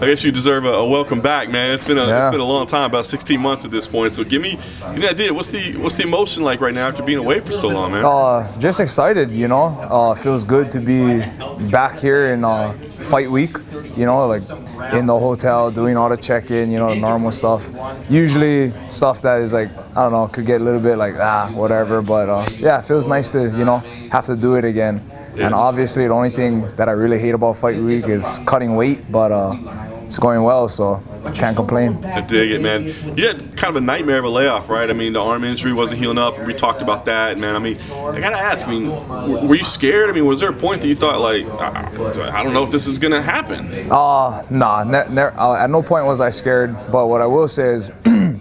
I guess you deserve a welcome back, man. It's been a long time, about 16 months at this point. So give me an idea. What's the emotion like right now after being away for so long, man? Just excited, you know. Feels good to be back here in fight week. You know, like in the hotel, doing all the check-in, you know, normal stuff. Usually stuff that is like, I don't know, could get a little bit like, whatever. But yeah, it feels nice to, you know, have to do it again. Yeah. And obviously the only thing that I really hate about fight week is cutting weight, but it's going well, so can't complain. I dig it, man. You had kind of a nightmare of a layoff, right? I mean, the arm injury wasn't healing up. We talked about that, man. I mean, I gotta ask. I mean, were you scared? I mean, was there a point that you thought, like, I don't know if this is gonna happen? Nah. At no point was I scared. But what I will say is,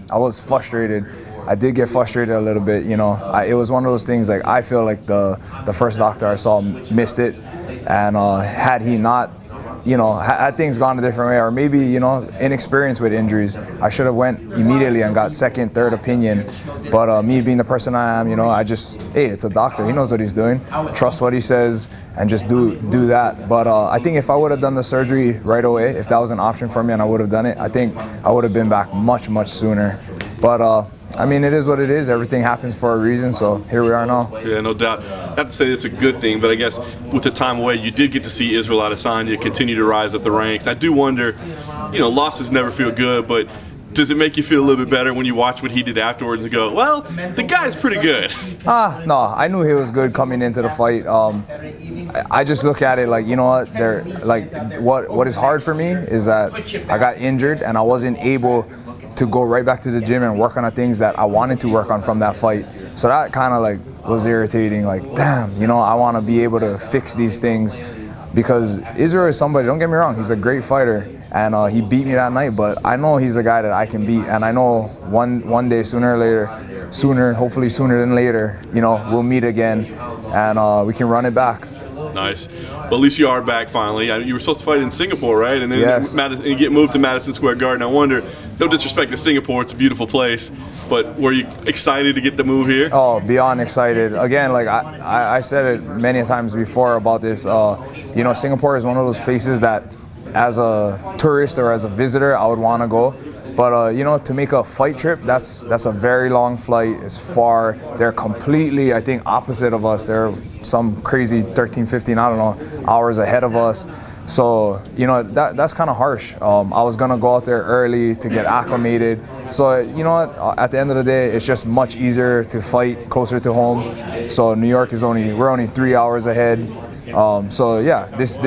I was frustrated. I did get frustrated a little bit, you know. It was one of those things, like, I feel like the first doctor I saw missed it, and had he not, you know, had things gone a different way, or maybe, you know, inexperienced with injuries, I should have went immediately and got second, third opinion. But me being the person I am, you know, hey, it's a doctor. He knows what he's doing. Trust what he says and just do that. But I think if I would have done the surgery right away, if that was an option for me and I would have done it, I think I would have been back much, much sooner. But I mean, it is what it is. Everything happens for a reason, so here we are now. Yeah, no doubt. Not to say it's a good thing, but I guess with the time away, you did get to see Israel Adesanya continue to rise up the ranks. I do wonder, you know, losses never feel good, but does it make you feel a little bit better when you watch what he did afterwards and go, well, the guy's pretty good? No, I knew he was good coming into the fight. I just look at it like, you know what, what is hard for me is that I got injured and I wasn't able to go right back to the gym and work on the things that I wanted to work on from that fight. So that kind of like was irritating, like, damn, you know, I want to be able to fix these things, because Israel is somebody, don't get me wrong, he's a great fighter, and he beat me that night, but I know he's a guy that I can beat, and I know one day, hopefully sooner than later, you know, we'll meet again, and we can run it back. Nice. Well, at least you are back finally. You were supposed to fight in Singapore, right? And then yes. You get moved to Madison Square Garden. I wonder, no disrespect to Singapore, it's a beautiful place, but were you excited to get the move here? Oh, beyond excited. Again, like I said it many times before about this, you know, Singapore is one of those places that as a tourist or as a visitor, I would want to go. But, you know, to make a fight trip, that's a very long flight. It's far. They're completely, I think, opposite of us. They're some crazy 13, 15, I don't know, hours ahead of us. So, you know, that's kind of harsh. I was going to go out there early to get acclimated. So, you know what, at the end of the day, it's just much easier to fight closer to home. So New York we're only 3 hours ahead. So yeah, this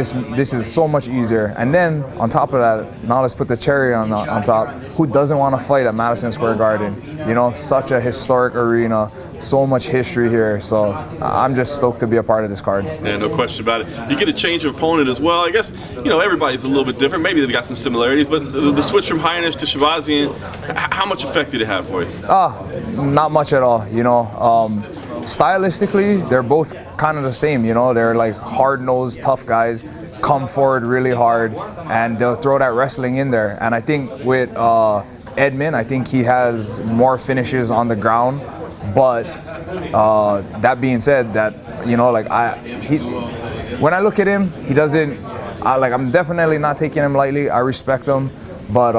is so much easier. And then on top of that, now let's put the cherry on top. Who doesn't want to fight at Madison Square Garden? You know, such a historic arena, so much history here. So I'm just stoked to be a part of this card. Yeah, no question about it. You get a change of opponent as well. I guess, you know, everybody's a little bit different. Maybe they've got some similarities, but the switch from Highness to Shavazian, how much effect did it have for you? Not much at all. You know, stylistically, they're both kind of the same, you know. They're like hard-nosed, tough guys, come forward really hard, and they'll throw that wrestling in there. And I think with Edmund, I think he has more finishes on the ground. But that being said, that, you know, like when I look at him, he doesn't. I'm definitely not taking him lightly. I respect him, but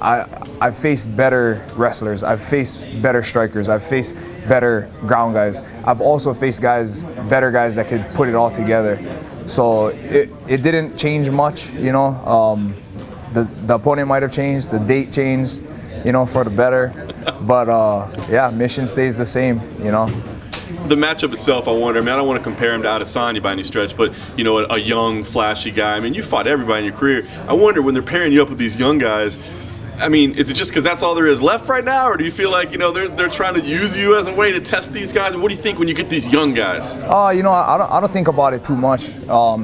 I've faced better wrestlers. I've faced better strikers. I've faced better ground guys. I've also faced better guys that could put it all together. So it didn't change much, you know. The opponent might have changed, the date changed, you know, for the better. But yeah, mission stays the same, you know. The matchup itself, I wonder, I mean, I don't want to compare him to Adesanya by any stretch, but, you know, a young, flashy guy. I mean, you fought everybody in your career. I wonder, when they're pairing you up with these young guys, I mean, is it just because that's all there is left right now, or do you feel like, you know, they're trying to use you as a way to test these guys? And what do you think when you get these young guys? You know, I don't think about it too much.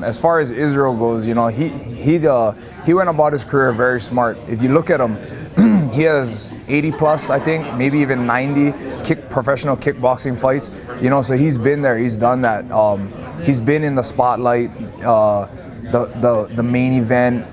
As far as Israel goes, you know, he went about his career very smart. If you look at him, he has 80 plus, I think, maybe even 90 professional kickboxing fights. You know, so he's been there, he's done that. He's been in the spotlight. The main event,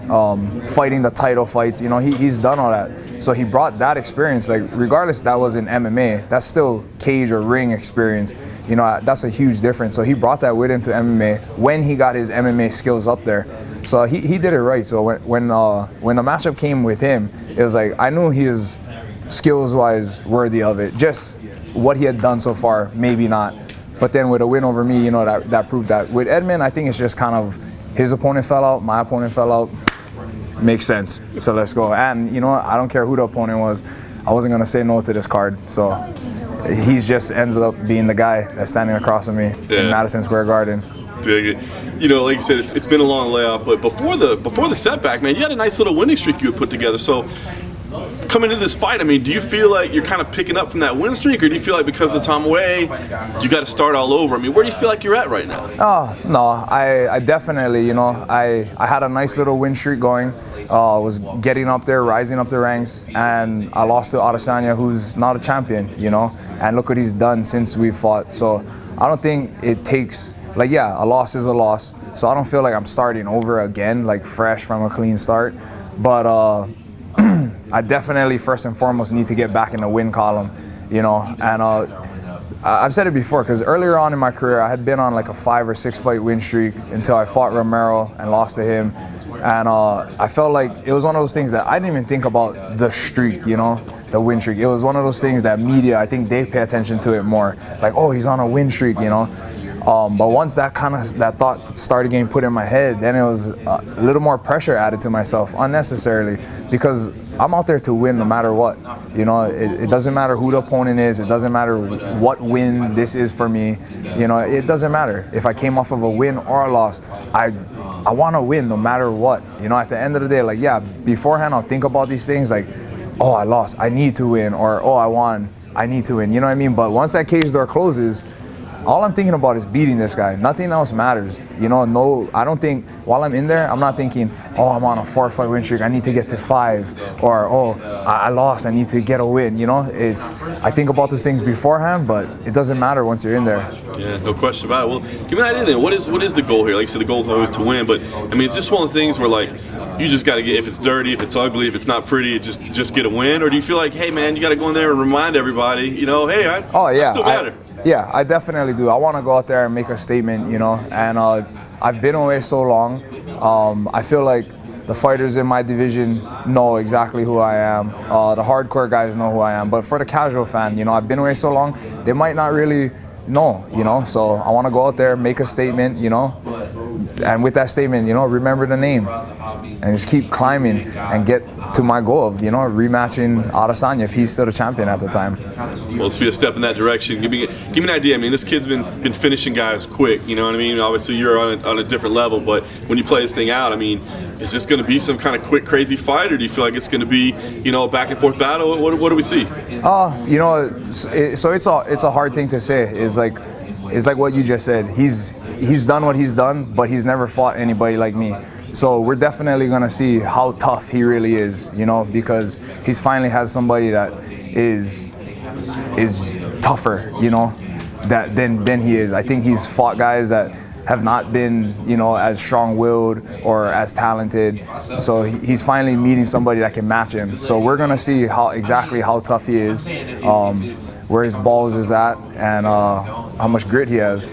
fighting the title fights, you know, he's done all that. So he brought that experience, like regardless if that was in MMA, that's still cage or ring experience. You know, that's a huge difference. So he brought that with him to MMA when he got his MMA skills up there. So he did it right. So when the matchup came with him, it was like I knew he was skills-wise worthy of it. Just what he had done so far, maybe not. But then with a win over me, that proved that. With Edmund, I think it's just kind of his opponent fell out, my opponent fell out. Makes sense. So let's go. And I don't care who the opponent was. I wasn't gonna say no to this card. So he just ends up being the guy that's standing across from me in Madison Square Garden. Dig it. Like you said, it's been a long layoff, but before the setback, man, you had a nice little winning streak you had put together. So coming into this fight, I mean, do you feel like you're kind of picking up from that win streak, or do you feel like because of the time away, you got to start all over? I mean, where do you feel like you're at right now? Oh, no, I definitely, I had a nice little win streak going. Was getting up there, rising up the ranks, and I lost to Adesanya, who's not a champion, and look what he's done since we fought. So I don't think it takes, a loss is a loss. So I don't feel like I'm starting over again, fresh from a clean start. But I definitely, first and foremost, need to get back in the win column, and I've said it before, because earlier on in my career, I had been on a 5 or 6 fight win streak until I fought Romero and lost to him. And I felt like it was one of those things that I didn't even think about the streak, the win streak. It was one of those things that media, I think they pay attention to it more. Oh, he's on a win streak, But once that thought started getting put in my head, then it was a little more pressure added to myself unnecessarily, because I'm out there to win no matter what. It doesn't matter who the opponent is. It doesn't matter what win this is for me. It doesn't matter if I came off of a win or a loss. I want to win no matter what. At the end of the day, beforehand I'll think about these things oh, I lost, I need to win, or oh, I won, I need to win. You know what I mean? But once that cage door closes, all I'm thinking about is beating this guy. Nothing else matters. No, I don't think, while I'm in there, I'm not thinking, oh, I'm on a 4-fight win streak, I need to get to 5, or oh, I lost, I need to get a win. I think about those things beforehand, but it doesn't matter once you're in there. Yeah, no question about it. Well, give me an idea then. What is the goal here? Like you said, the goal is always to win, but I mean, it's just one of the things where you just got to get, if it's dirty, if it's ugly, if it's not pretty, just get a win? Or do you feel like, hey man, you got to go in there and remind everybody, hey, I still matter? Yeah, I definitely do. I want to go out there and make a statement, and I've been away so long. I feel like the fighters in my division know exactly who I am. The hardcore guys know who I am. But for the casual fan, I've been away so long, they might not really know, So I want to go out there, make a statement, and with that statement, remember the name and just keep climbing and get to my goal of, rematching Adesanya if he's still the champion at the time. Well, let's be a step in that direction. Give me an idea. I mean, this kid's been finishing guys quick, you know what I mean? Obviously, you're on a different level, but when you play this thing out, I mean, is this going to be some kind of quick, crazy fight, or do you feel like it's going to be, a back and forth battle? What do we see? So it's a hard thing to say. It's like what you just said. He's done what he's done, but he's never fought anybody like me. So we're definitely gonna see how tough he really is, because he's finally has somebody that is tougher, than he is. I think he's fought guys that have not been, as strong-willed or as talented. So he's finally meeting somebody that can match him. So we're gonna see exactly how tough he is, where his balls is at, and how much grit he has.